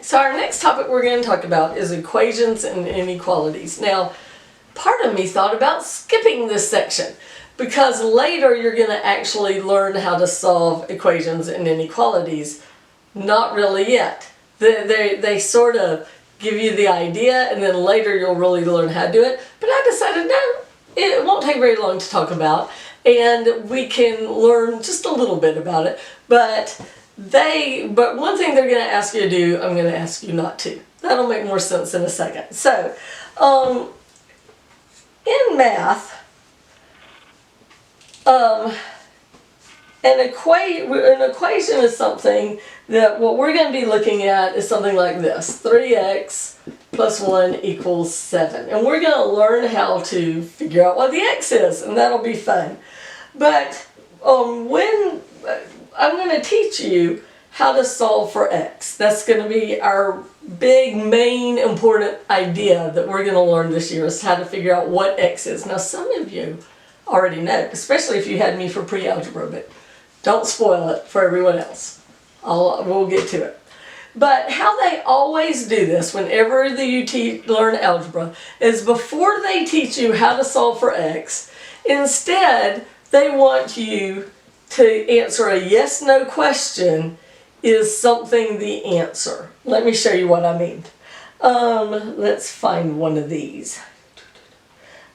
so our next topic we're going to talk about is equations and inequalities. Now, part of me thought about skipping this section because later you're going to actually learn how to solve equations and inequalities. Not really yet. They sort of give you the idea and then later you'll really learn how to do it. But I decided no, it won't take very long to talk about and we can learn just a little bit about it. But one thing they're going to ask you to do, I'm going to ask you not to. That'll make more sense in a second. So, in math, an equation is something that what we're going to be looking at is something like this. 3x plus 1 equals 7. And we're going to learn how to figure out what the x is, and that'll be fun. But when I'm going to teach you how to solve for x. That's going to be our big, main, important idea that we're going to learn this year is how to figure out what x is. Now, some of you already know, especially if you had me for pre-algebra, but don't spoil it for everyone else. We'll get to it. But how they always do this whenever you learn algebra is before they teach you how to solve for x, instead they want you to answer a yes-no question. Is something the answer? Let me show you what I mean. Let's find one of these.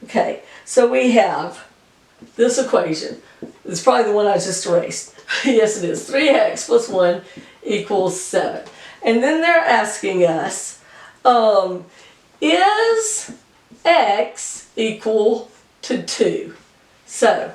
Okay, so we have this equation. It's probably the one I just erased. Yes, it is. 3x plus 1 equals 7. And then they're asking us, is x equal to 2? So,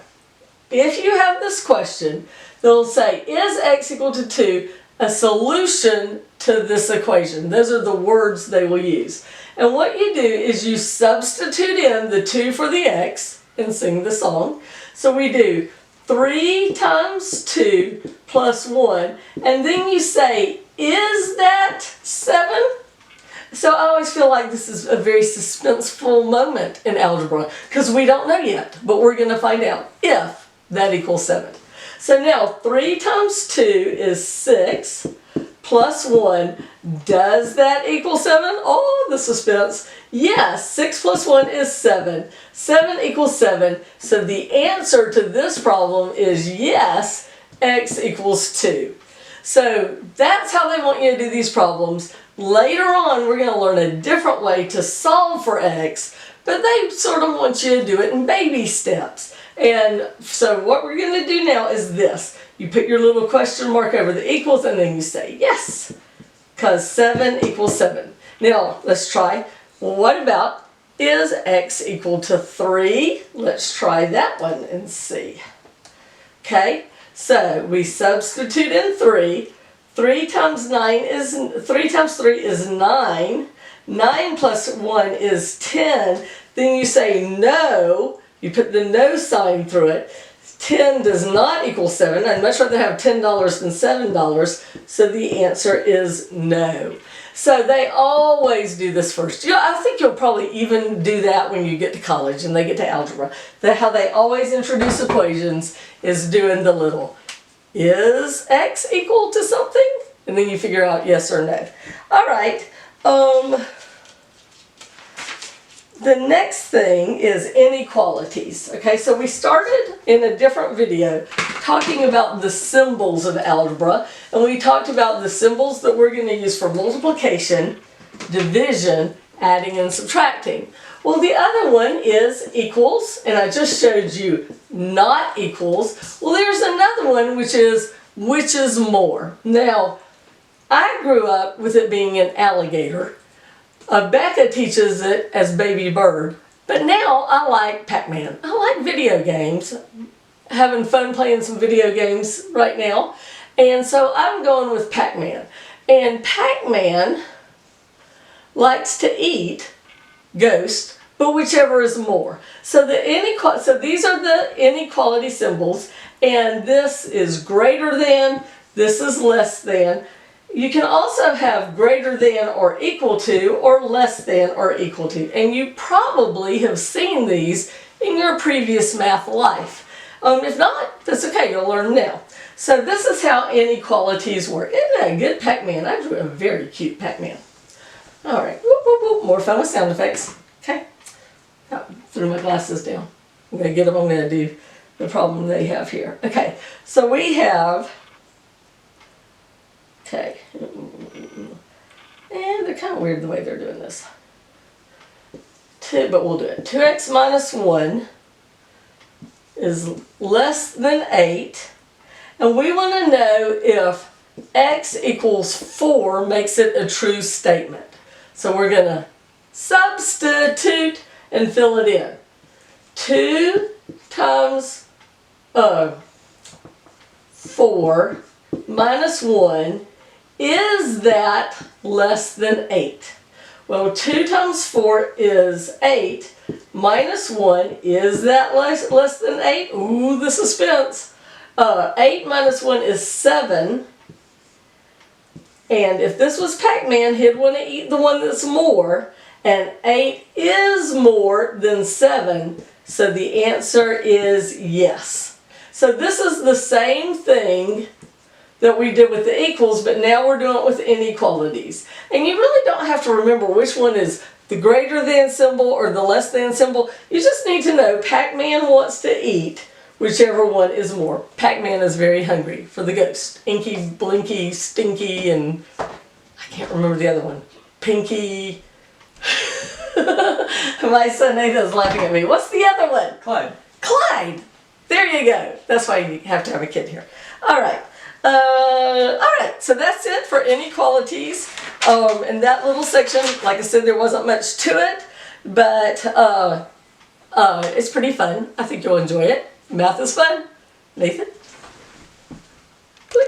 if you have this question, they'll say, is x equal to 2 a solution to this equation? Those are the words they will use. And what you do is you substitute in the 2 for the x and sing the song. So we do 3 times 2 plus 1, and then you say, is that 7? So I always feel like this is a very suspenseful moment in algebra because we don't know yet, but we're going to find out if that equals 7. So now 3 times 2 is 6 plus 1. Does that equal 7? Oh, the suspense. Yes, 6 plus 1 is 7. 7 equals 7. So the answer to this problem is yes, x equals 2. So that's how they want you to do these problems. Later on, we're going to learn a different way to solve for x, but they sort of want you to do it in baby steps. And so what we're going to do now is this. You put your little question mark over the equals and then you say yes, because 7 equals 7. Now, let's try. What about, is x equal to 3? Let's try that one and see. Okay, so we substitute in 3. 3 times 3 is 9. 9 plus 1 is 10. Then you say no. You put the no sign through it. 10 does not equal 7. I'd much rather have $10 than $7. So the answer is no. So they always do this first. I think you'll probably even do that when you get to college and they get to algebra. How they always introduce equations is doing the little, is x equal to something? And then you figure out yes or no. All right. The next thing is inequalities. Okay, so we started in a different video talking about the symbols of algebra, and we talked about the symbols that we're going to use for multiplication, division, adding and subtracting. Well, the other one is equals, and I just showed you not equals. Well, there's another one which is more. Now, I grew up with it being an alligator. Becca teaches it as baby bird, but now I like Pac-Man. I like video games, having fun playing some video games right now, and so I'm going with Pac-Man. And Pac-Man likes to eat ghost, but whichever is more. So these are the inequality symbols, and this is greater than, this is less than. You can also have greater than or equal to, or less than or equal to. And you probably have seen these in your previous math life. If not, that's okay, you'll learn now. So this is how inequalities work. Isn't that a good Pac-Man? I drew a very cute Pac-Man. All right, whoop, whoop, whoop. More fun with sound effects. Okay, I threw my glasses down. I'm gonna get them. I'm gonna do the problem they have here. Okay, so we have, okay, and they're kind of weird the way they're doing this. 2, but we'll do it. 2x minus 1 is less than 8. And we want to know if x equals 4 makes it a true statement. So we're going to substitute and fill it in. 2 times 4 minus 1, is that less than 8? Well, 2 times 4 is 8, minus 1, is that less than 8? Ooh, the suspense. 8 minus 1 is 7. And if this was Pac-Man, he'd want to eat the one that's more. And 8 is more than 7. So the answer is yes. So this is the same thing that we did with the equals, but now we're doing it with inequalities. And you really don't have to remember which one is the greater than symbol or the less than symbol. You just need to know Pac-Man wants to eat whichever one is more. Pac-Man is very hungry for the ghost. Inky, Blinky, Stinky, and I can't remember the other one. Pinky. My son Nathan's laughing at me. What's the other one? Clyde. Clyde. There you go. That's why you have to have a kid here. All right. Alright, so that's it for inequalities. In that little section, like I said, there wasn't much to it, but it's pretty fun. I think you'll enjoy it. Math is fun. Nathan?